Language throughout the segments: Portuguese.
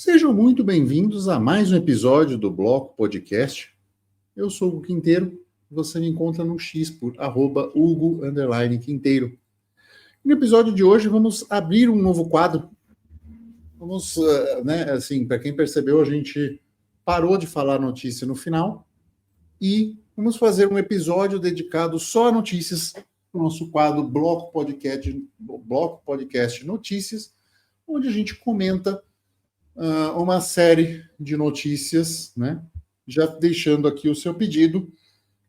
Sejam muito bem-vindos a mais um episódio do Bloco Podcast. Eu sou o Hugo Quinteiro, você me encontra no X por @Hugo_Quinteiro. No episódio de hoje vamos abrir um novo quadro. Vamos, para quem percebeu, a gente parou de falar notícia no final e vamos fazer um episódio dedicado só a notícias, o nosso quadro Bloco Podcast Notícias, onde a gente comenta uma série de notícias, né? Já deixando aqui o seu pedido,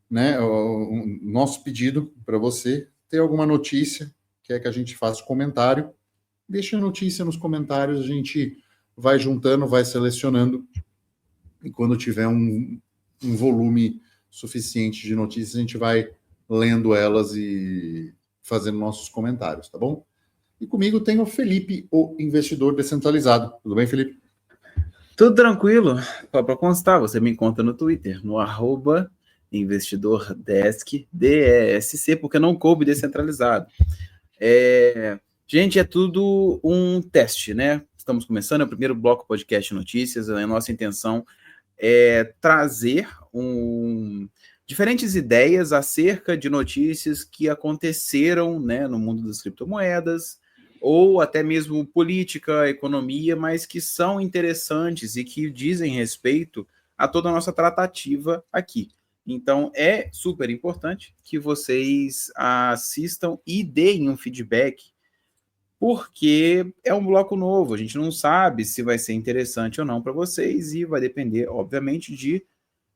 né? O nosso pedido para você ter alguma notícia, quer que a gente faça comentário, deixa a notícia nos comentários, a gente vai juntando, vai selecionando, e quando tiver um volume suficiente de notícias, a gente vai lendo elas e fazendo nossos comentários, tá bom? E comigo tem o Felipe, o investidor descentralizado. Tudo bem, Felipe? Tudo tranquilo. Para constar, você me encontra no Twitter, no @investidordesk, DESC, porque não coube descentralizado. Gente, é tudo um teste, né? Estamos começando, é o primeiro bloco podcast notícias. A nossa intenção é trazer diferentes ideias acerca de notícias que aconteceram, né, no mundo das criptomoedas, ou até mesmo política, economia, mas que são interessantes e que dizem respeito a toda a nossa tratativa aqui. Então, é super importante que vocês assistam e deem um feedback, porque é um bloco novo, a gente não sabe se vai ser interessante ou não para vocês e vai depender, obviamente,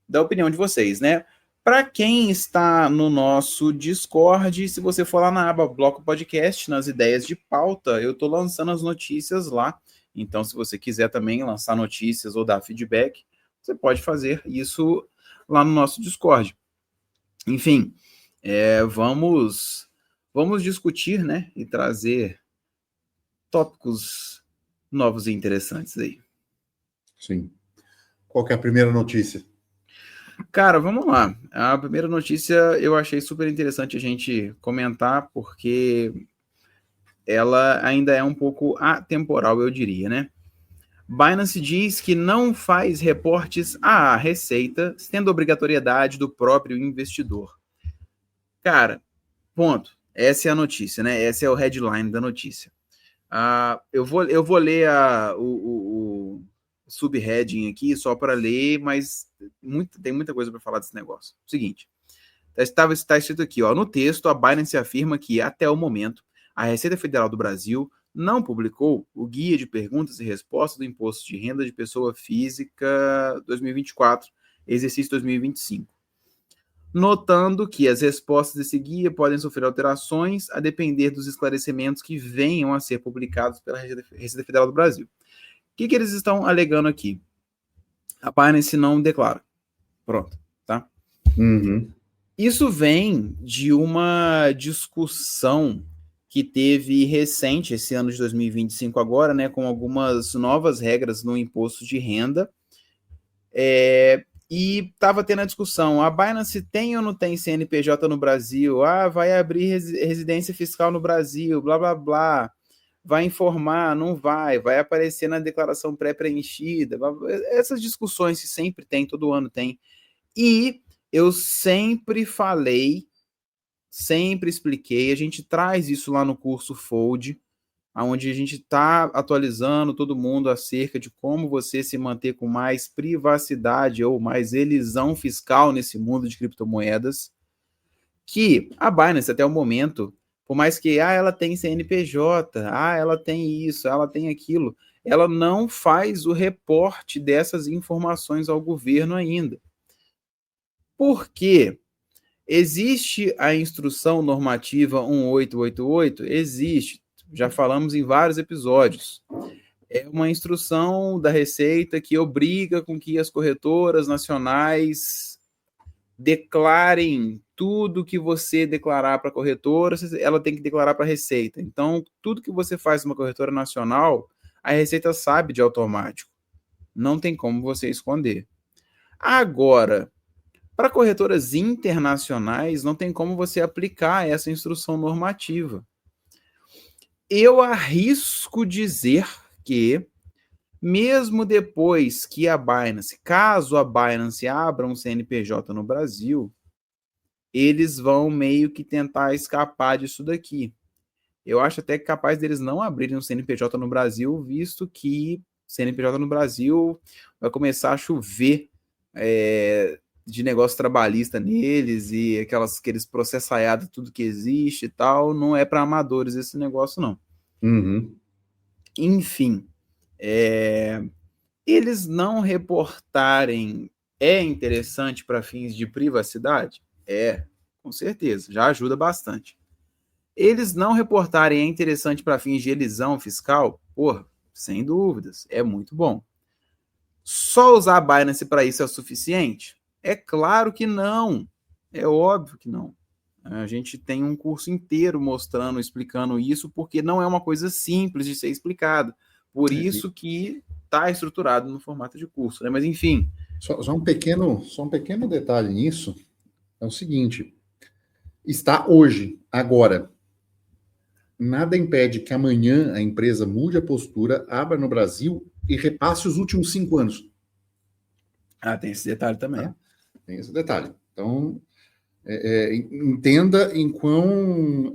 da opinião de vocês, né? Para quem está no nosso Discord, se você for lá na aba Bloco Podcast, nas ideias de pauta, eu estou lançando as notícias lá. Então, se você quiser também lançar notícias ou dar feedback, você pode fazer isso lá no nosso Discord. Enfim, vamos discutir, né, e trazer tópicos novos e interessantes aí. Sim. Qual que é a primeira notícia? Cara, vamos lá. A primeira notícia eu achei super interessante a gente comentar, porque ela ainda é um pouco atemporal, eu diria, né? Binance diz que não faz reportes à Receita, tendo obrigatoriedade do próprio investidor. Cara, ponto. Essa é a notícia, né? Essa é o headline da notícia. Eu vou ler o subheading aqui só para ler, mas tem muita coisa para falar desse negócio. Seguinte, está escrito aqui, ó, no texto, a Binance afirma que, até o momento, a Receita Federal do Brasil não publicou o Guia de Perguntas e Respostas do Imposto de Renda de Pessoa Física 2024, exercício 2025. Notando que as respostas desse guia podem sofrer alterações a depender dos esclarecimentos que venham a ser publicados pela Receita Federal do Brasil. O que eles estão alegando aqui? A Binance não declara. Pronto, tá? Uhum. Isso vem de uma discussão que teve recente, esse ano de 2025 agora, né, com algumas novas regras no imposto de renda, e estava tendo a discussão, a Binance tem ou não tem CNPJ no Brasil? Vai abrir residência fiscal no Brasil, blá, blá, blá. Vai informar, não vai aparecer na declaração pré-preenchida. Essas discussões que sempre tem, todo ano tem. E eu sempre falei, sempre expliquei, a gente traz isso lá no curso Fold, onde a gente está atualizando todo mundo acerca de como você se manter com mais privacidade ou mais elisão fiscal nesse mundo de criptomoedas, que a Binance, até o momento, por mais que ela tem CNPJ, ela tem isso, ela tem aquilo, ela não faz o reporte dessas informações ao governo ainda. Por quê? Existe a instrução normativa 1888? Existe. Já falamos em vários episódios. É uma instrução da Receita que obriga com que as corretoras nacionais declarem tudo que você declarar para a corretora, ela tem que declarar para a Receita. Então, tudo que você faz numa corretora nacional, a Receita sabe de automático. Não tem como você esconder. Agora, para corretoras internacionais, não tem como você aplicar essa instrução normativa. Eu arrisco dizer que Mesmo depois que a Binance, caso a Binance abra um CNPJ no Brasil, eles vão meio que tentar escapar disso daqui. Eu acho até que capaz deles não abrirem um CNPJ no Brasil, visto que CNPJ no Brasil vai começar a chover de negócio trabalhista neles e aqueles processaiados, tudo que existe e tal. Não é para amadores esse negócio, não. Uhum. Enfim, eles não reportarem é interessante para fins de privacidade? Com certeza, já ajuda bastante. Eles não reportarem é interessante para fins de elisão fiscal? Porra, sem dúvidas, é muito bom. Só usar a Binance para isso é o suficiente? É claro que não. É óbvio que não. A gente tem um curso inteiro mostrando, explicando isso, porque não é uma coisa simples de ser explicada. Por isso que está estruturado no formato de curso, né? Mas enfim. Só um pequeno detalhe nisso é o seguinte: está hoje, agora. Nada impede que amanhã a empresa mude a postura, abra no Brasil e repasse os últimos 5 anos. Tem esse detalhe também. Tá? Tem esse detalhe. Então, entenda em quão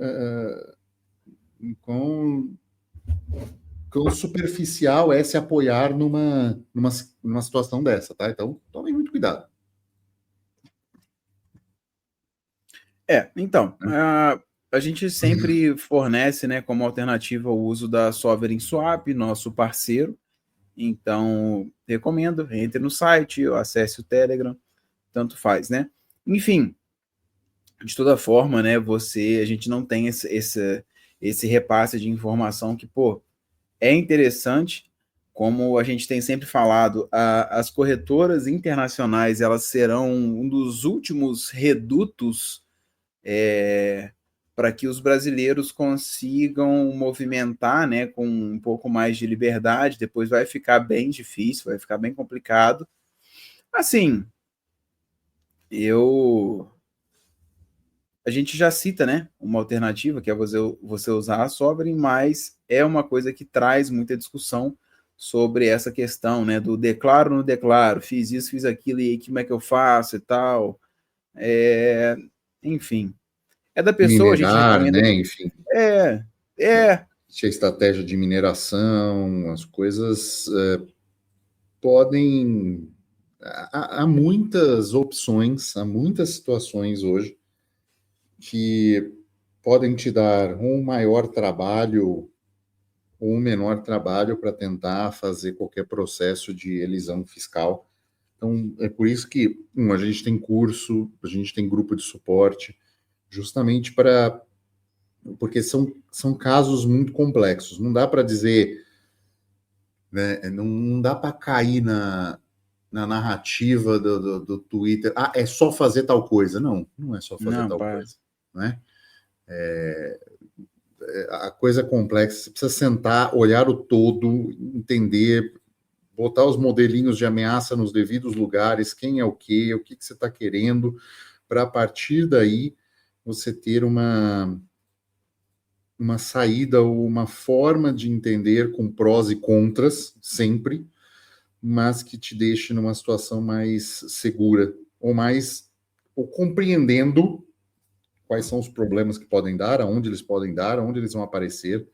superficial é se apoiar numa situação dessa, tá? Então, tomem muito cuidado. Então, a gente sempre fornece, né, como alternativa o uso da Sovereign Swap, nosso parceiro. Então, recomendo, entre no site, acesse o Telegram, tanto faz, né? Enfim, de toda forma, né, a gente não tem esse repasse de informação que, pô, é interessante, como a gente tem sempre falado, as corretoras internacionais, elas serão um dos últimos redutos para que os brasileiros consigam movimentar, né, com um pouco mais de liberdade. Depois vai ficar bem difícil, vai ficar bem complicado. Assim, a gente já cita, né, uma alternativa, que é você usar a Sovereign, mas é uma coisa que traz muita discussão sobre essa questão, né, do declaro ou não declaro, fiz isso, fiz aquilo, e aí como é que eu faço e tal. Enfim, é da pessoa, a gente Minerar, recomenda. né? Enfim. É. Se a estratégia de mineração, as coisas podem. Há muitas opções, há muitas situações hoje que podem te dar um maior trabalho ou um menor trabalho para tentar fazer qualquer processo de elisão fiscal. Então, é por isso que a gente tem curso, a gente tem grupo de suporte, justamente porque são casos muito complexos. Não dá para dizer, né, não dá para cair na narrativa do Twitter, é só fazer tal coisa. Não é só fazer tal coisa, né? A coisa é complexa, você precisa sentar, olhar o todo, entender, botar os modelinhos de ameaça nos devidos lugares, quem é o que você está querendo, para a partir daí você ter uma saída ou uma forma de entender com prós e contras, sempre, mas que te deixe numa situação mais segura, ou compreendendo quais são os problemas que podem dar, aonde eles podem dar, aonde eles vão aparecer,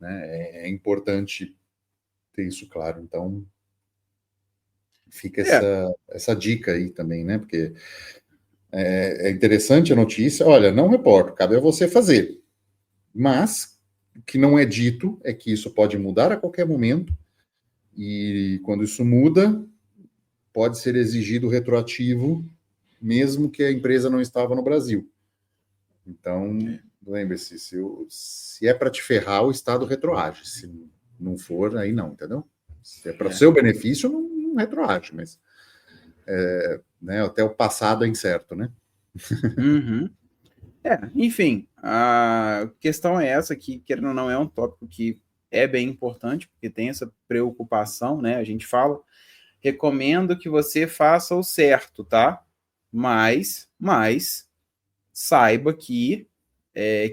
né? É importante ter isso claro. Então, fica essa dica aí também, né? Porque é interessante a notícia. Olha, não reporto, cabe a você fazer. Mas o que não é dito é que isso pode mudar a qualquer momento, e quando isso muda, pode ser exigido retroativo, mesmo que a empresa não estava no Brasil. Então, lembre-se, se é para te ferrar, o Estado retroage. Se não for, aí não, entendeu? Se é para o seu benefício, não retroage, mas né, até o passado é incerto, né? Uhum. Enfim, a questão é essa, que, querendo ou não, é um tópico que é bem importante, porque tem essa preocupação, né? A gente fala, recomendo que você faça o certo, tá? Mas saiba que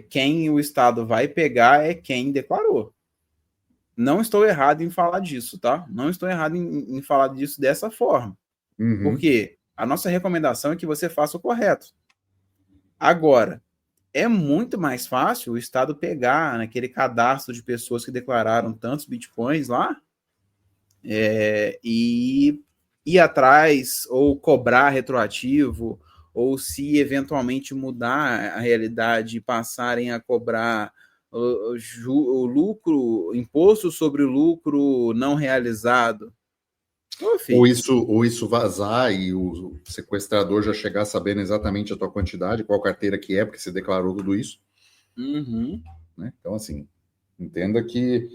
quem o Estado vai pegar é quem declarou. não estou errado em falar disso, tá? Não estou errado em falar disso dessa forma. Porque a nossa recomendação é que você faça o correto. Agora, é muito mais fácil o Estado pegar naquele cadastro de pessoas que declararam tantos bitcoins lá e ir atrás ou cobrar retroativo, ou se eventualmente mudar a realidade e passarem a cobrar o lucro, imposto sobre o lucro não realizado. Ou isso vazar e o sequestrador já chegar sabendo exatamente a tua quantidade, qual carteira que é, porque você declarou tudo isso. Né? Então, assim, entenda que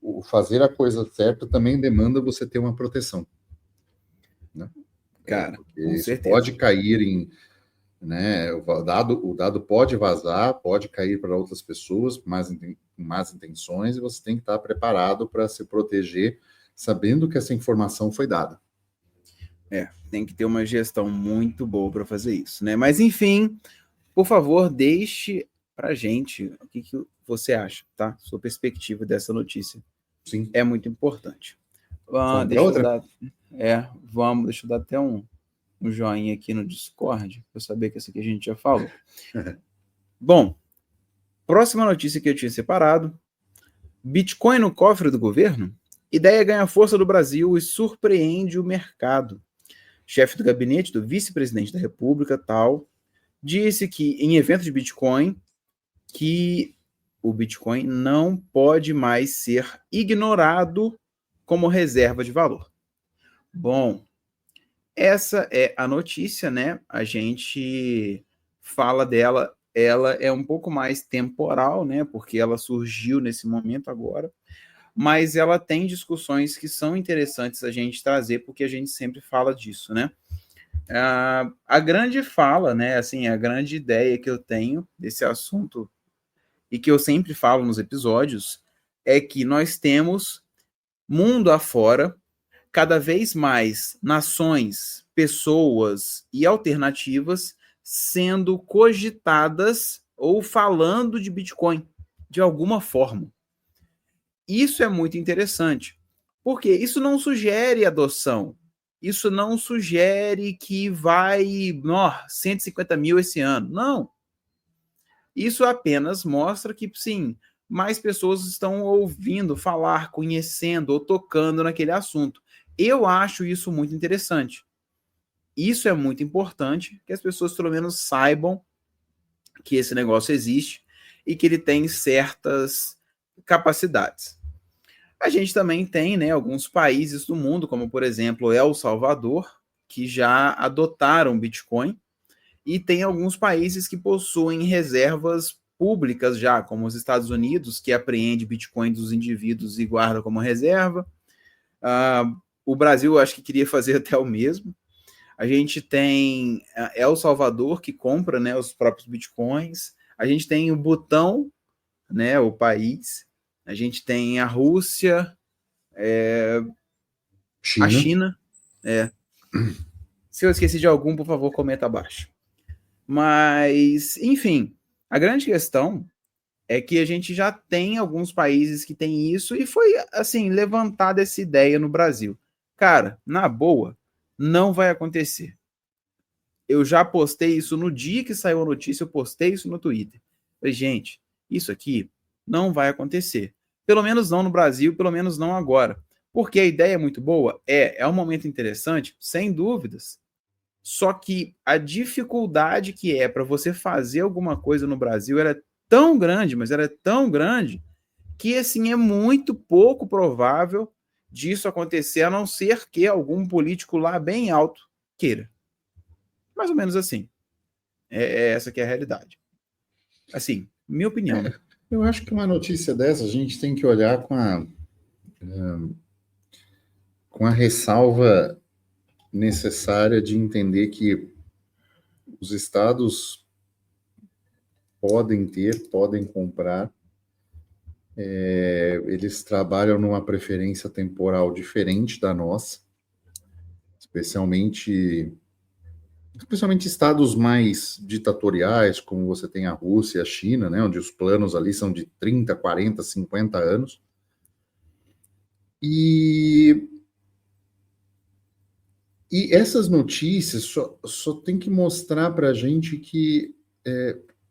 o fazer a coisa certa também demanda você ter uma proteção. Né? Cara, porque com isso certeza. pode cair em... Né, o dado pode vazar, pode cair para outras pessoas com más intenções, e você tem que estar preparado para se proteger, sabendo que essa informação foi dada. Tem que ter uma gestão muito boa para fazer isso, né? Mas, enfim, por favor, deixe pra gente o que você acha, tá? Sua perspectiva dessa notícia. Sim. É muito importante. Deixa eu dar até um joinha aqui no Discord, para saber que essa aqui a gente já falou. Bom, próxima notícia que eu tinha separado. Bitcoin no cofre do governo? Ideia ganha força do Brasil e surpreende o mercado. Chefe do gabinete do vice-presidente da República, tal, disse que em evento de Bitcoin, que o Bitcoin não pode mais ser ignorado como reserva de valor. Bom, essa é a notícia, né? A gente fala dela, ela é um pouco mais temporal, né? Porque ela surgiu nesse momento agora, mas ela tem discussões que são interessantes a gente trazer, porque a gente sempre fala disso, né? A grande fala, né? Assim, a grande ideia que eu tenho desse assunto e que eu sempre falo nos episódios é que nós temos mundo afora, cada vez mais nações, pessoas e alternativas sendo cogitadas ou falando de Bitcoin de alguma forma. Isso é muito interessante, porque isso não sugere adoção, isso não sugere que vai 150 mil esse ano, não. Isso apenas mostra que, sim, mais pessoas estão ouvindo falar, conhecendo ou tocando naquele assunto. Eu acho isso muito interessante. Isso é muito importante, que as pessoas pelo menos saibam que esse negócio existe e que ele tem certas capacidades. A gente também tem, né, alguns países do mundo, como por exemplo El Salvador, que já adotaram Bitcoin, e tem alguns países que possuem reservas públicas já, como os Estados Unidos, que apreende Bitcoin dos indivíduos e guarda como reserva. O Brasil, acho que queria fazer até o mesmo. A gente tem El Salvador, que compra, né, os próprios Bitcoins. A gente tem o Butão, né, o país. A gente tem a Rússia, a China. Se eu esqueci de algum, por favor, comenta abaixo. Mas, enfim, a grande questão é que a gente já tem alguns países que têm isso e foi, assim, levantada essa ideia no Brasil. Cara, na boa, não vai acontecer. Eu já postei isso no dia que saiu a notícia, eu postei isso no Twitter. Falei, gente, isso aqui não vai acontecer. Pelo menos não no Brasil, pelo menos não agora. Porque a ideia é muito boa? É um momento interessante, sem dúvidas. Só que a dificuldade que é para você fazer alguma coisa no Brasil era tão grande, mas era tão grande, que assim é muito pouco provável disso acontecer, a não ser que algum político lá bem alto queira. Mais ou menos assim. Essa que é a realidade. Assim, minha opinião. Eu acho que uma notícia dessa a gente tem que olhar com a ressalva necessária de entender que os estados podem comprar, eles trabalham numa preferência temporal diferente da nossa, especialmente estados mais ditatoriais, como você tem a Rússia e a China, né, onde os planos ali são de 30, 40, 50 anos. E essas notícias só tem que mostrar para a gente que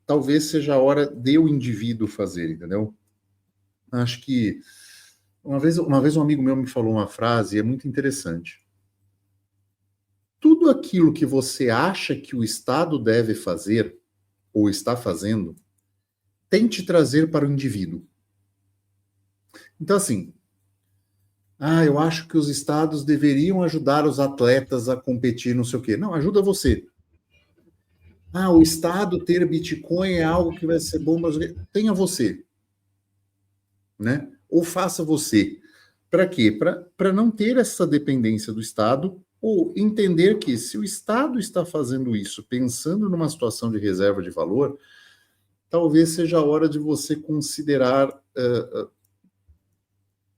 talvez seja a hora de o indivíduo fazer, entendeu? Acho que uma vez um amigo meu me falou uma frase, é muito interessante. Tudo aquilo que você acha que o Estado deve fazer, ou está fazendo, tente trazer para o indivíduo. Então, assim, eu acho que os estados deveriam ajudar os atletas a competir, não sei o quê. Não, ajuda você. O Estado ter Bitcoin é algo que vai ser bom, mas tenha você, né? Ou faça você. Para quê? Para não ter essa dependência do Estado, ou entender que se o Estado está fazendo isso pensando numa situação de reserva de valor, talvez seja a hora de você considerar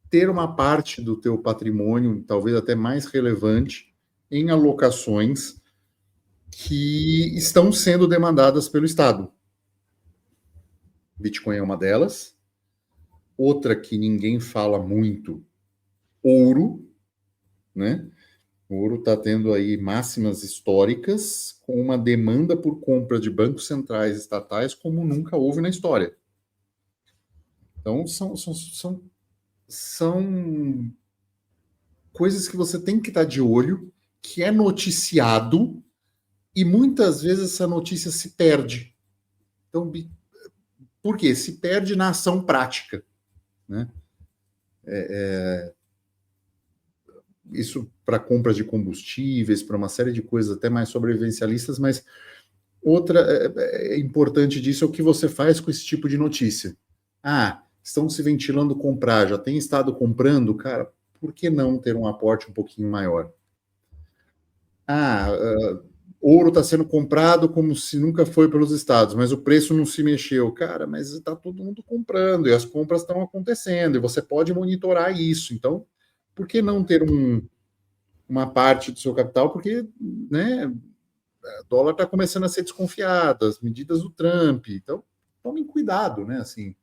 ter uma parte do teu patrimônio, talvez até mais relevante, em alocações que estão sendo demandadas pelo Estado. Bitcoin é uma delas. Outra que ninguém fala muito, ouro, né? O ouro está tendo aí máximas históricas com uma demanda por compra de bancos centrais estatais como nunca houve na história. Então, são coisas que você tem que estar de olho, que é noticiado, e muitas vezes essa notícia se perde. Então, por quê? Se perde na ação prática, né? Isso para compra de combustíveis, para uma série de coisas até mais sobrevivencialistas, mas outra importante disso é o que você faz com esse tipo de notícia. Estão se ventilando comprar, já tem estado comprando, cara, por que não ter um aporte um pouquinho maior? Ouro está sendo comprado como se nunca foi pelos estados, mas o preço não se mexeu. Cara, mas está todo mundo comprando e as compras estão acontecendo e você pode monitorar isso. Então, por que não ter uma parte do seu capital? Porque, né, o dólar está começando a ser desconfiado, as medidas do Trump. Então, tomem cuidado, né? Assim,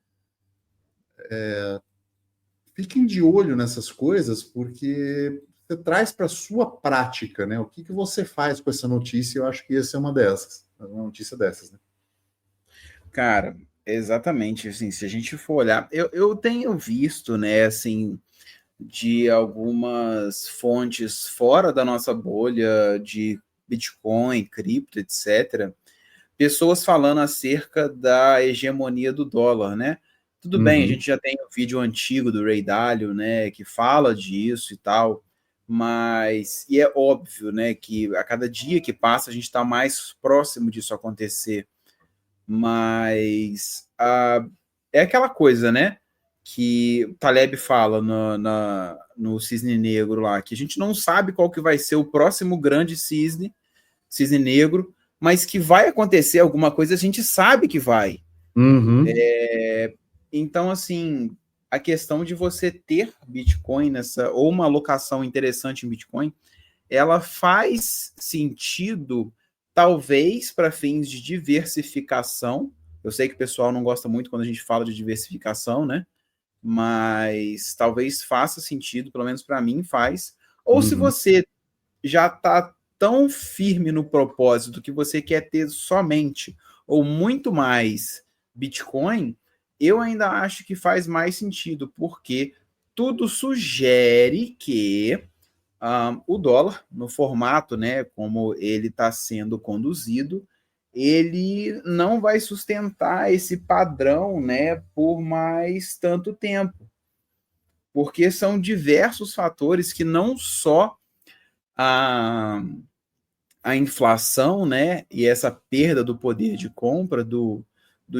fiquem de olho nessas coisas, porque você traz para a sua prática, né? O que você faz com essa notícia? Eu acho que essa é uma dessas, uma notícia dessas, né? Cara, exatamente, assim, se a gente for olhar, eu tenho visto, né, assim, de algumas fontes fora da nossa bolha de Bitcoin, cripto, etc., pessoas falando acerca da hegemonia do dólar, né? Tudo bem, a gente já tem um vídeo antigo do Ray Dalio, né, que fala disso e tal, mas e é óbvio, né, que a cada dia que passa a gente está mais próximo disso acontecer, mas é aquela coisa, né, que o Taleb fala no Cisne Negro lá, que a gente não sabe qual que vai ser o próximo grande cisne negro, mas que vai acontecer alguma coisa, a gente sabe que vai. Então, assim, a questão de você ter Bitcoin ou uma alocação interessante em Bitcoin, ela faz sentido, talvez, para fins de diversificação. Eu sei que o pessoal não gosta muito quando a gente fala de diversificação, né? Mas talvez faça sentido, pelo menos para mim faz. Ou se você já está tão firme no propósito que você quer ter somente ou muito mais Bitcoin, eu ainda acho que faz mais sentido, porque tudo sugere que o dólar, no formato, né, como ele está sendo conduzido, ele não vai sustentar esse padrão, né, por mais tanto tempo, porque são diversos fatores que não só a inflação, né, e essa perda do poder de compra do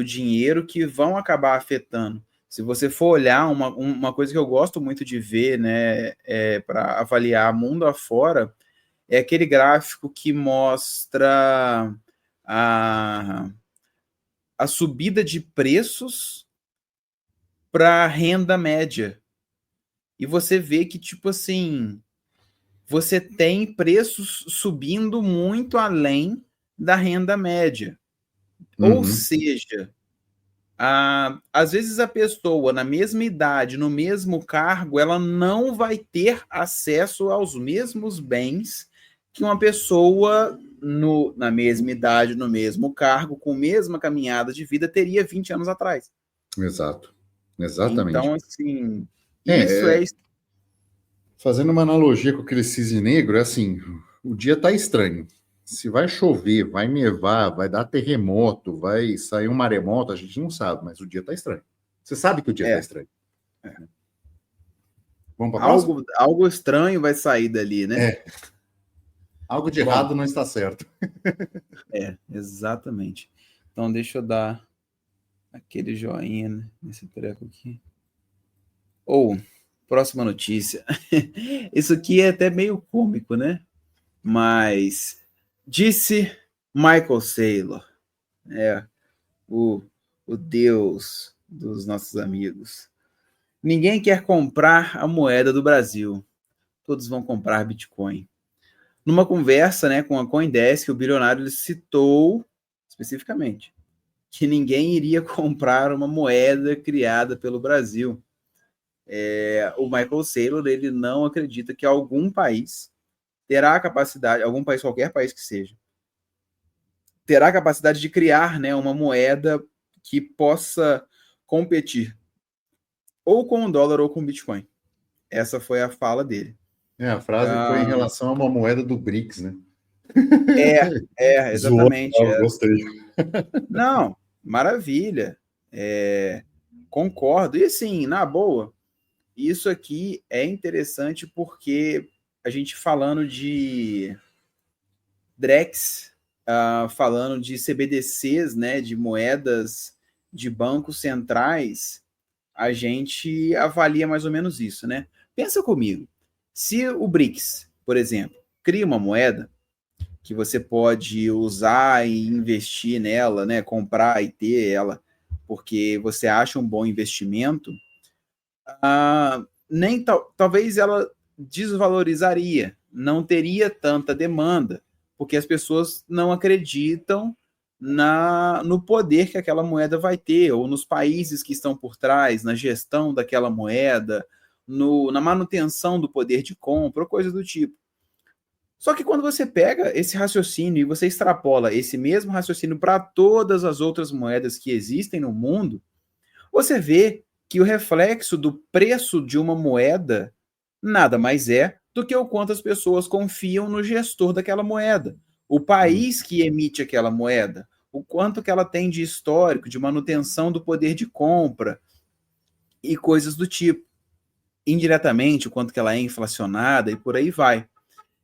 dinheiro que vão acabar afetando. Se você for olhar, uma coisa que eu gosto muito de ver, né, para avaliar mundo afora, é aquele gráfico que mostra a subida de preços para a renda média. E você vê que, tipo assim, você tem preços subindo muito além da renda média. Ou seja, Às vezes a pessoa na mesma idade, no mesmo cargo, ela não vai ter acesso aos mesmos bens que uma pessoa na mesma idade, no mesmo cargo, com a mesma caminhada de vida, teria 20 anos atrás. Exato. Exatamente. Então, assim, isso Fazendo uma analogia com aquele cisne negro, é assim, o dia tá estranho. Se vai chover, vai nevar, vai dar terremoto, vai sair um maremoto, a gente não sabe, mas o dia tá estranho. Você sabe que o dia tá estranho. Vamos para a próxima? Algo estranho vai sair dali, né? Algo de errado não está certo. Exatamente. Então, deixa eu dar aquele joinha nesse treco aqui. Próxima notícia. Isso aqui é até meio cômico, né? Mas disse Michael Saylor, o deus dos nossos amigos. Ninguém quer comprar a moeda do Brasil. Todos vão comprar Bitcoin. Numa conversa, né, com a CoinDesk, o bilionário citou especificamente que ninguém iria comprar uma moeda criada pelo Brasil. O Michael Saylor, ele não acredita que algum país terá a capacidade, qualquer país que seja, terá a capacidade de criar, né, uma moeda que possa competir ou com o dólar ou com o Bitcoin. Essa foi a fala dele. A frase foi em relação a uma moeda do BRICS, né? Exatamente. Zoou, gostei. Não, maravilha. Concordo. E assim, na boa, isso aqui é interessante porque a gente falando de DREX, falando de CBDCs, né, de moedas de bancos centrais, a gente avalia mais ou menos isso, né? Pensa comigo, se o BRICS, por exemplo, cria uma moeda que você pode usar e investir nela, né, comprar e ter ela, porque você acha um bom investimento, talvez ela desvalorizaria, não teria tanta demanda, porque as pessoas não acreditam no poder que aquela moeda vai ter, ou nos países que estão por trás, na gestão daquela moeda, na manutenção do poder de compra, ou coisa do tipo. Só que quando você pega esse raciocínio e você extrapola esse mesmo raciocínio para todas as outras moedas que existem no mundo, você vê que o reflexo do preço de uma moeda nada mais é do que o quanto as pessoas confiam no gestor daquela moeda, o país que emite aquela moeda, o quanto que ela tem de histórico, de manutenção do poder de compra e coisas do tipo. Indiretamente, o quanto que ela é inflacionada e por aí vai.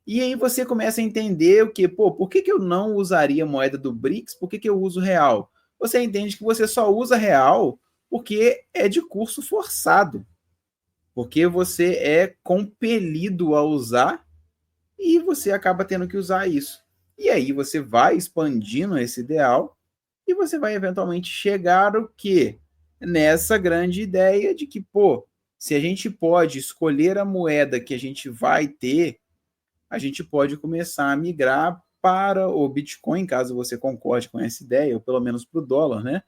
E aí você começa a entender o que, por que eu não usaria moeda do BRICS? Por que eu uso real? Você entende que você só usa real porque é de curso forçado. Porque você é compelido a usar e você acaba tendo que usar isso. E aí você vai expandindo esse ideal e você vai eventualmente chegar o quê? Nessa grande ideia de que, se a gente pode escolher a moeda que a gente vai ter, a gente pode começar a migrar para o Bitcoin, caso você concorde com essa ideia, ou pelo menos para o dólar, né?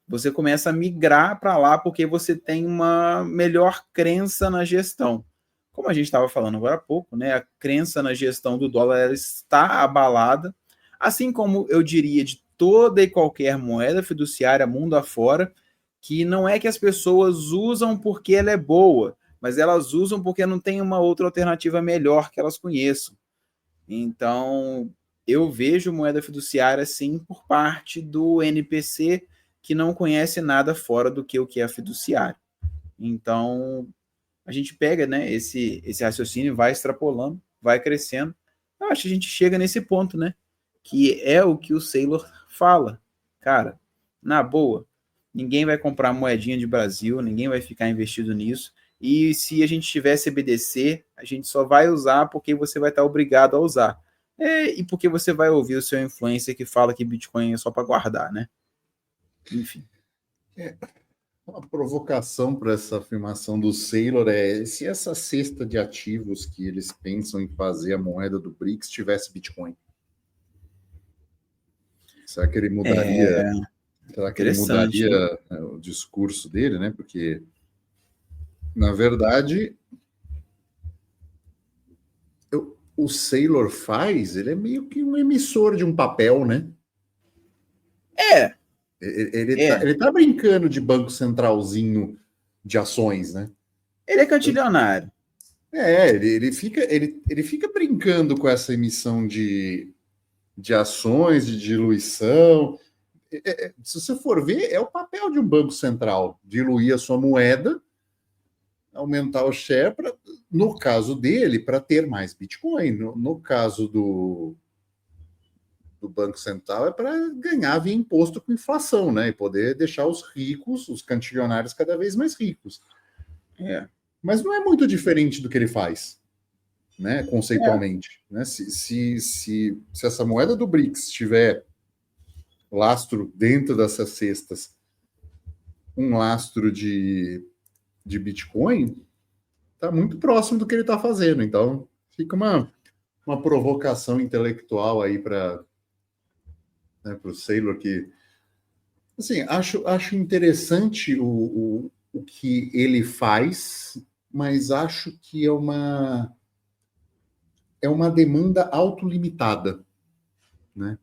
Você começa a migrar para lá porque você tem uma melhor crença na gestão. Como a gente estava falando agora há pouco, né? A crença na gestão do dólar ela está abalada, assim como eu diria de toda e qualquer moeda fiduciária mundo afora, que não é que as pessoas usam porque ela é boa, mas elas usam porque não tem uma outra alternativa melhor que elas conheçam. Então, eu vejo moeda fiduciária, sim, por parte do NPC, que não conhece nada fora do que o que é fiduciário. Então, a gente pega, né, esse raciocínio, vai extrapolando, vai crescendo. Eu acho que a gente chega nesse ponto, né, que é o que o Saylor fala. Cara, na boa, ninguém vai comprar moedinha de Brasil, ninguém vai ficar investido nisso. E se a gente tiver CBDC, a gente só vai usar porque você vai estar obrigado a usar. E porque você vai ouvir o seu influencer que fala que Bitcoin é só para guardar, né? Enfim. Uma provocação para essa afirmação do Saylor é se essa cesta de ativos que eles pensam em fazer a moeda do BRICS tivesse Bitcoin. Será que ele mudaria Será que ele mudaria o discurso dele, né? Porque, na verdade, o Saylor faz, ele é meio que um emissor de um papel, né? Ele tá brincando de banco centralzinho de ações, né? Ele é cantilionário. Ele fica brincando com essa emissão de ações, de diluição. Se você for ver, é o papel de um banco central, diluir a sua moeda, aumentar o share, no caso dele, para ter mais Bitcoin. No caso do Banco Central, é para ganhar via imposto com inflação, né? E poder deixar os ricos, os cantilionários, cada vez mais ricos. Mas não é muito diferente do que ele faz, né? Conceitualmente. Né? Se essa moeda do BRICS tiver lastro dentro dessas cestas, um lastro de Bitcoin, está muito próximo do que ele está fazendo. Então, fica uma provocação intelectual aí para o Saylor, que assim, acho interessante o que ele faz, mas acho que é uma demanda autolimitada, né?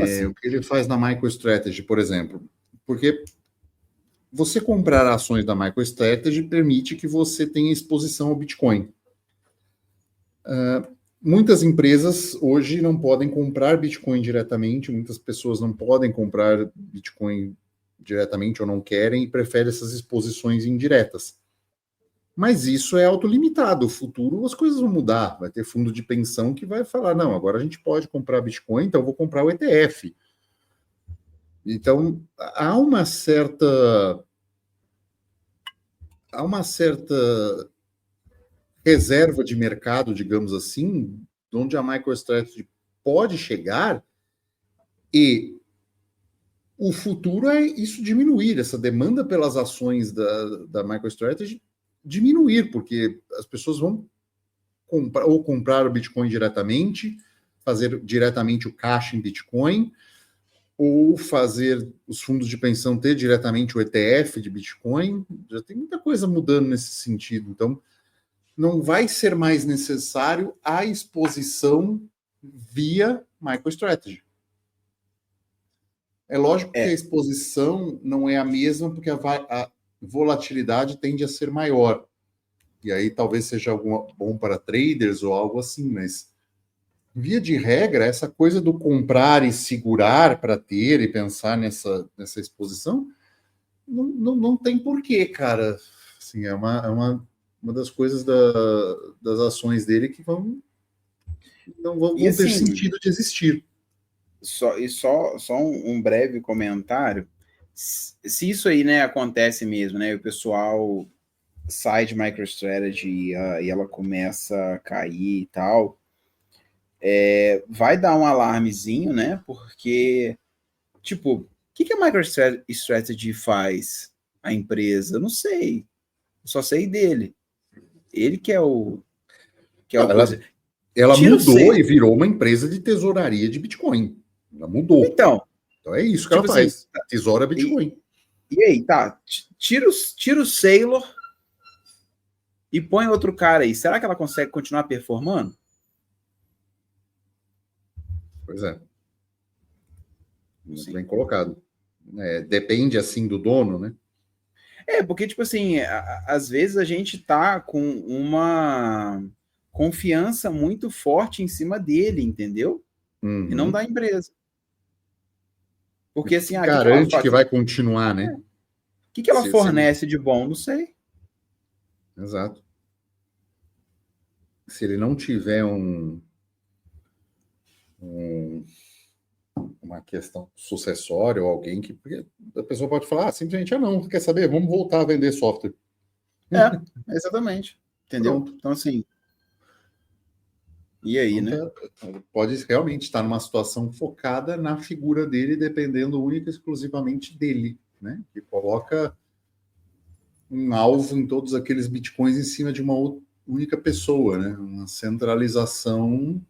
Assim? O que ele faz na MicroStrategy, por exemplo, porque você comprar ações da MicroStrategy permite que você tenha exposição ao Bitcoin. Muitas empresas hoje não podem comprar Bitcoin diretamente, muitas pessoas não podem comprar Bitcoin diretamente ou não querem e preferem essas exposições indiretas. Mas isso é autolimitado. No futuro as coisas vão mudar. Vai ter fundo de pensão que vai falar, não, agora a gente pode comprar Bitcoin, então eu vou comprar o ETF. Então, há uma certa reserva de mercado, digamos assim, onde a MicroStrategy pode chegar, e o futuro é isso diminuir, essa demanda pelas ações da MicroStrategy diminuir, porque as pessoas vão comprar o Bitcoin diretamente, fazer diretamente o caixa em Bitcoin, ou fazer os fundos de pensão ter diretamente o ETF de Bitcoin. Já tem muita coisa mudando nesse sentido. Então, não vai ser mais necessário a exposição via MicroStrategy. É lógico que a exposição não é a mesma, porque a volatilidade tende a ser maior. E aí talvez seja algo bom para traders ou algo assim, mas via de regra, essa coisa do comprar e segurar para ter e pensar nessa exposição, não tem porquê, cara. Assim, é uma das coisas das ações dele que não vão ter assim, sentido de existir. Só um breve comentário. Se isso aí, né, acontece mesmo, né, o pessoal sai de MicroStrategy e ela começa a cair e tal, vai dar um alarmezinho, né, porque, tipo, o que a MicroStrategy faz, a empresa? Eu não sei, eu só sei dele. Ele que é o... Ela mudou e virou uma empresa de tesouraria de Bitcoin. Ela mudou. Então é isso que ela faz. Assim, tesoura Bitcoin. E aí, tá. Tira o Saylor e põe outro cara aí. Será que ela consegue continuar performando? Pois é. Muito bem colocado. Depende, assim, do dono, né? Porque, tipo assim, às vezes a gente tá com uma confiança muito forte em cima dele, entendeu? Uhum. E não da empresa. Porque, assim... garante que vai continuar, né? O que ela fornece de bom? Não sei. Exato. Se ele não tiver uma questão sucessória ou alguém que... Porque a pessoa pode falar, simplesmente, não, quer saber? Vamos voltar a vender software. Exatamente. Entendeu? Pronto. Então, assim... E aí, né? Pode realmente estar numa situação focada na figura dele, dependendo única e exclusivamente dele, né? Que coloca um alvo em todos aqueles bitcoins em cima de uma única pessoa, né? Uma centralização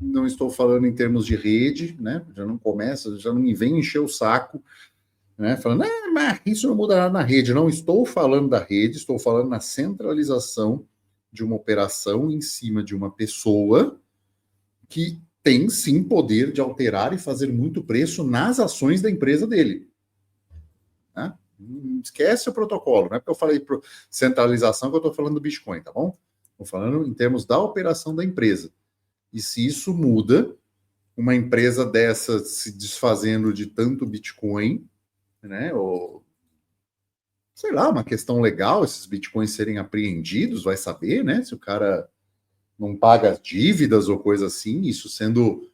não estou falando em termos de rede, né? Já não começa, já não me vem encher o saco, né? Falando, mas isso não muda nada na rede. Não estou falando da rede, estou falando na centralização de uma operação em cima de uma pessoa que tem sim poder de alterar e fazer muito preço nas ações da empresa dele. Né? Esquece o protocolo, não é porque eu falei centralização que eu estou falando do Bitcoin, tá bom? Estou falando em termos da operação da empresa. E se isso muda, uma empresa dessa se desfazendo de tanto Bitcoin, né? Ou sei lá, uma questão legal, esses Bitcoins serem apreendidos, vai saber, né? Se o cara não paga dívidas ou coisa assim, isso sendo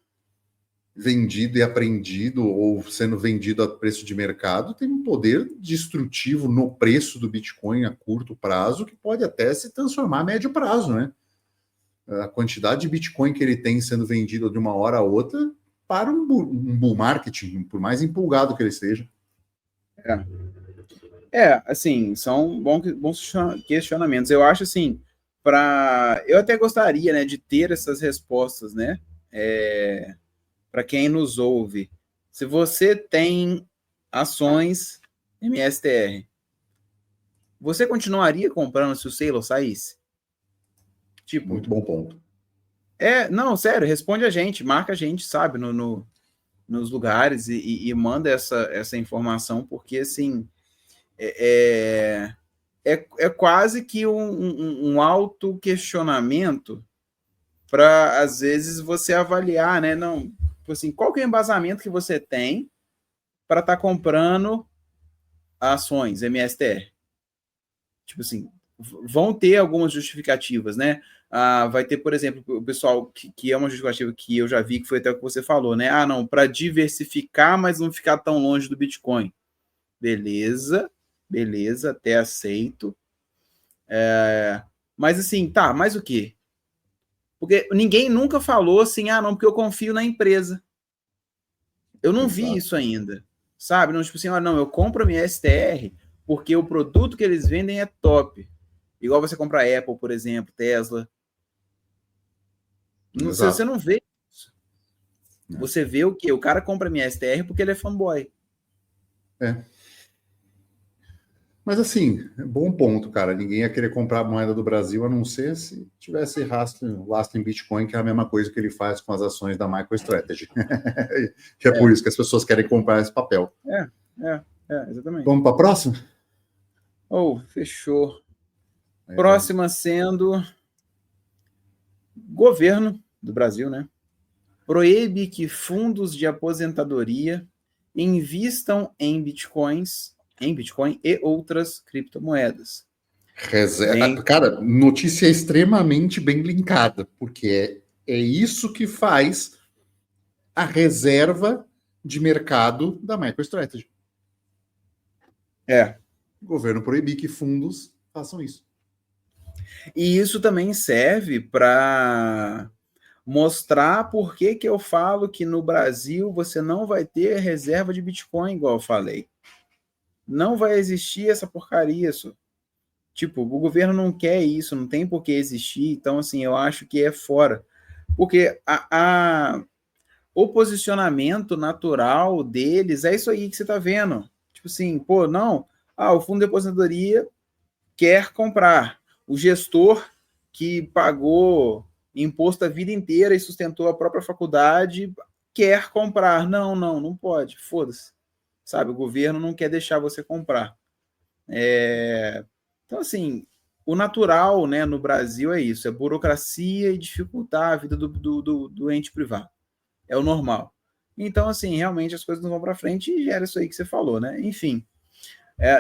vendido e apreendido ou sendo vendido a preço de mercado, tem um poder destrutivo no preço do Bitcoin a curto prazo que pode até se transformar a médio prazo, né? A quantidade de Bitcoin que ele tem sendo vendido de uma hora a outra para um bull market, por mais empolgado que ele seja. Assim, são bons questionamentos. Eu acho, assim, eu até gostaria, né, de ter essas respostas, né, para quem nos ouve. Se você tem ações MSTR, você continuaria comprando se o Saylor saísse? Tipo, muito bom ponto. Não, sério, responde a gente, marca a gente, sabe, nos lugares e manda essa informação, porque, assim, é quase que um auto-questionamento para, às vezes, você avaliar, né? Não, assim, qual que é o embasamento que você tem para estar comprando ações MSTR? Tipo assim, vão ter algumas justificativas, né? Vai ter, por exemplo, o pessoal que é uma justificativa que eu já vi, que foi até o que você falou, né? Não, para diversificar, mas não ficar tão longe do Bitcoin. Beleza, até aceito. Mas assim, tá, mais o quê? Porque ninguém nunca falou assim, não, porque eu confio na empresa. Eu não vi isso ainda, sabe? Não, tipo assim, não, eu compro a minha STR porque o produto que eles vendem é top. Igual você compra Apple, por exemplo, Tesla. Você não vê isso. Você vê o quê? O cara compra a minha STR porque ele é fanboy. Mas assim, bom ponto, cara. Ninguém ia querer comprar a moeda do Brasil, a não ser se tivesse lastro em Bitcoin, que é a mesma coisa que ele faz com as ações da MicroStrategy. Que é por isso que as pessoas querem comprar esse papel. Exatamente. Vamos para a próxima? Fechou. Próxima sendo governo do Brasil, né? Proíbe que fundos de aposentadoria invistam em Bitcoin e outras criptomoedas. Cara, notícia extremamente bem linkada, porque é isso que faz a reserva de mercado da MicroStrategy. O governo proibir que fundos façam isso. E isso também serve para mostrar por que eu falo que no Brasil você não vai ter reserva de Bitcoin, igual eu falei. Não vai existir essa porcaria, isso. Tipo, o governo não quer isso, não tem por que existir, então, assim, eu acho que é fora. Porque o posicionamento natural deles é isso aí que você tá vendo. Tipo assim, o fundo de aposentadoria quer comprar. O gestor que pagou imposto a vida inteira e sustentou a própria faculdade quer comprar. Não pode. Foda-se. Sabe, o governo não quer deixar você comprar. Então, assim, o natural, né, no Brasil é isso, é burocracia e dificultar a vida do ente privado. É o normal. Então, assim, realmente as coisas não vão para frente e gera isso aí que você falou, né? Enfim,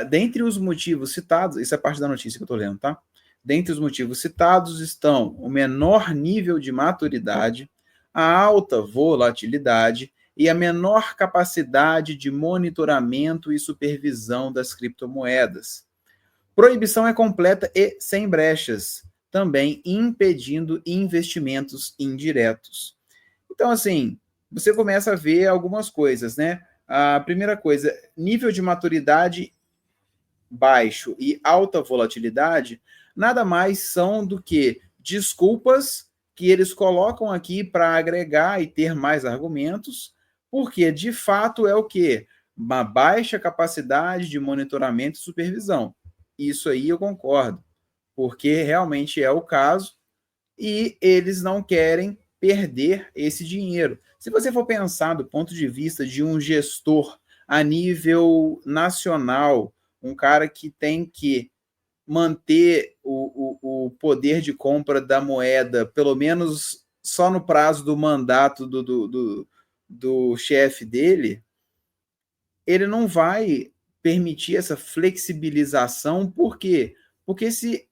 dentre os motivos citados, isso é parte da notícia que eu estou lendo, tá? Dentre os motivos citados estão o menor nível de maturidade, a alta volatilidade e a menor capacidade de monitoramento e supervisão das criptomoedas. Proibição é completa e sem brechas, também impedindo investimentos indiretos. Então, assim, você começa a ver algumas coisas, né? A primeira coisa, nível de maturidade baixo e alta volatilidade nada mais são do que desculpas que eles colocam aqui para agregar e ter mais argumentos, porque de fato é o quê? Uma baixa capacidade de monitoramento e supervisão. Isso aí eu concordo, porque realmente é o caso e eles não querem perder esse dinheiro. Se você for pensar do ponto de vista de um gestor a nível nacional, um cara que tem que manter o poder de compra da moeda, pelo menos só no prazo do mandato do chefe dele, ele não vai permitir essa flexibilização. Por quê? Porque se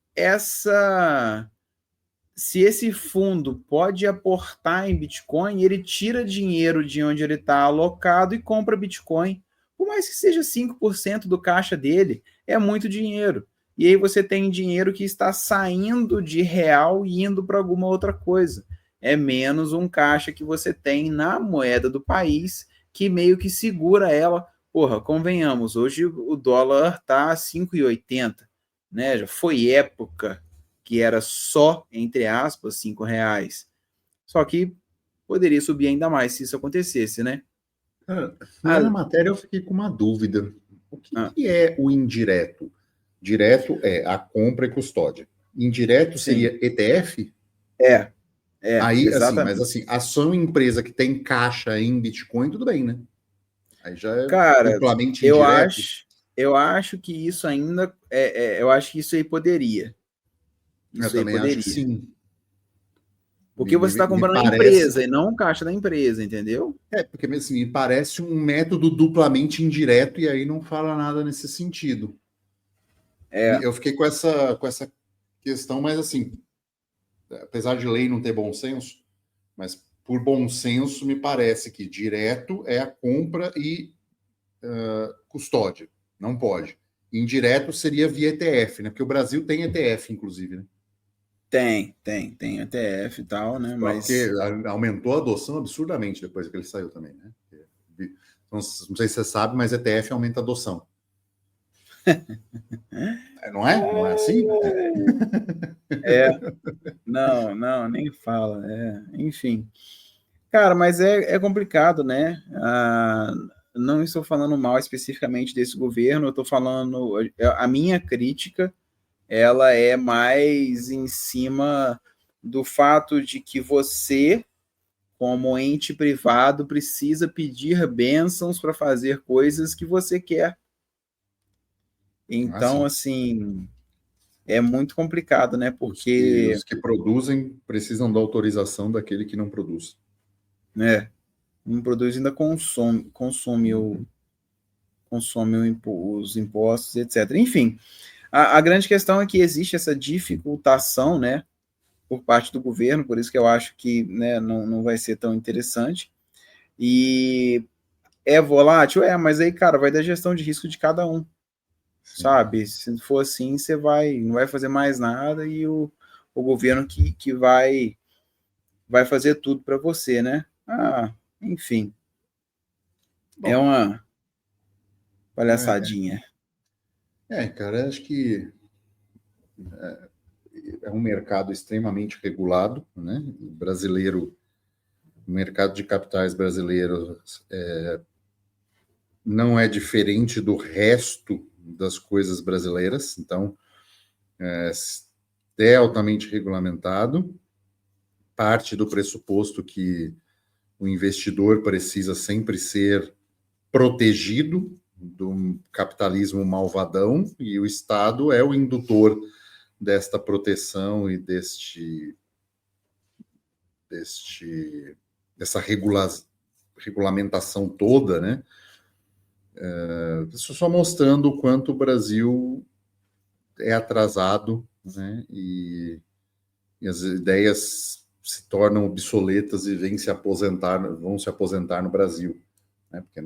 esse fundo pode aportar em Bitcoin, ele tira dinheiro de onde ele está alocado e compra Bitcoin. Por mais que seja 5% do caixa dele, é muito dinheiro. E aí você tem dinheiro que está saindo de real e indo para alguma outra coisa. É menos um caixa que você tem na moeda do país, que meio que segura ela. Porra, convenhamos, hoje o dólar está a 5,80, né? Já foi época que era só, entre aspas, R$ 5. Só que poderia subir ainda mais se isso acontecesse, né? Lendo a matéria, eu fiquei com uma dúvida. O que, Ah, que é o indireto? Direto é a compra e custódia. Indireto seria sim. ETF? É, Aí, assim, mas exatamente. assim, ação empresa que tem caixa em Bitcoin, tudo bem, né? Aí já é Cara, duplamente eu indireto. acho, eu acho que isso ainda eu acho que isso aí poderia. Eu Isso aí também acho que poderia. sim. Porque você está Me comprando a parece. empresa e não o caixa da empresa, entendeu? Porque assim, me parece um método duplamente indireto e aí não fala nada nesse sentido. É, Eu fiquei com essa questão, mas assim, apesar de lei não ter bom senso, mas por bom senso me parece que direto é a compra e custódia. Não pode. Indireto seria via ETF, né? Porque o Brasil tem ETF, inclusive, né? tem ETF e tal, né? Só porque Mas aumentou a adoção absurdamente depois que ele saiu também, né? Não sei se você sabe, mas ETF aumenta a adoção. Não é? Não é assim? é, não, nem fala. Enfim. Cara, mas é complicado, né? Não estou falando mal especificamente desse governo, eu estou falando. A minha crítica, ela é mais em cima do fato de que você, como ente privado, precisa pedir bênçãos para fazer coisas que você quer. Então, Assim. assim, é muito complicado, né? Porque, Os que produzem precisam da autorização daquele que não produz. né, um produz ainda consome os impostos, etc. Enfim, a grande questão é que existe essa dificultação, né, por parte do governo, por isso que eu acho que, né, não vai ser tão interessante. E é volátil? Mas aí, cara, vai da gestão de risco de cada um, Sim. sabe? Se for assim, você não vai fazer mais nada e o governo que vai fazer tudo para você, né? Enfim, é Bom, uma é, palhaçadinha. cara, acho que é um mercado extremamente regulado, né? O brasileiro, o mercado de capitais brasileiro não é diferente do resto das coisas brasileiras, então é altamente regulamentado, parte do pressuposto que o investidor precisa sempre ser protegido do capitalismo malvadão e o Estado é o indutor desta proteção e dessa regulamentação toda, né? Isso só mostrando o quanto o Brasil é atrasado, né? E as ideias se tornam obsoletas e vão se aposentar no Brasil, né? Porque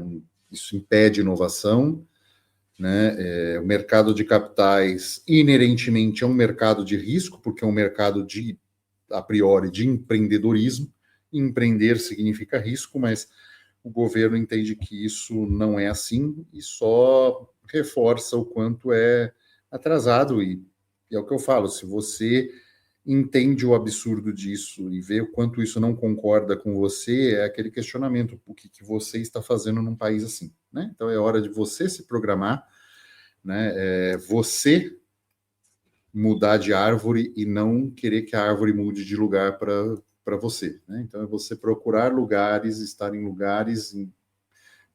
isso impede inovação, né? O mercado de capitais inerentemente é um mercado de risco, porque é um mercado a priori de empreendedorismo. Empreender significa risco, mas o governo entende que isso não é assim e só reforça o quanto é atrasado. E é o que eu falo: se você entende o absurdo disso e vê o quanto isso não concorda com você, é aquele questionamento, o que você está fazendo num país assim, né? Então é hora de você se programar, né? Você mudar de árvore e não querer que a árvore mude de lugar para você, né? Então é você procurar lugares, estar em lugares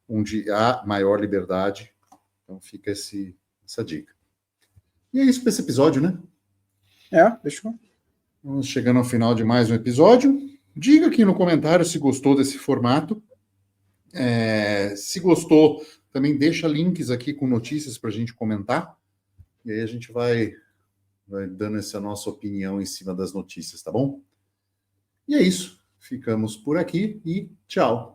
onde há maior liberdade. Então fica essa dica. E é isso para esse episódio, né? Fechou. Vamos chegando ao final de mais um episódio. Diga aqui no comentário se gostou desse formato. Se gostou, também deixa links aqui com notícias para a gente comentar. E aí a gente vai dando essa nossa opinião em cima das notícias, tá bom? E é isso. Ficamos por aqui e tchau.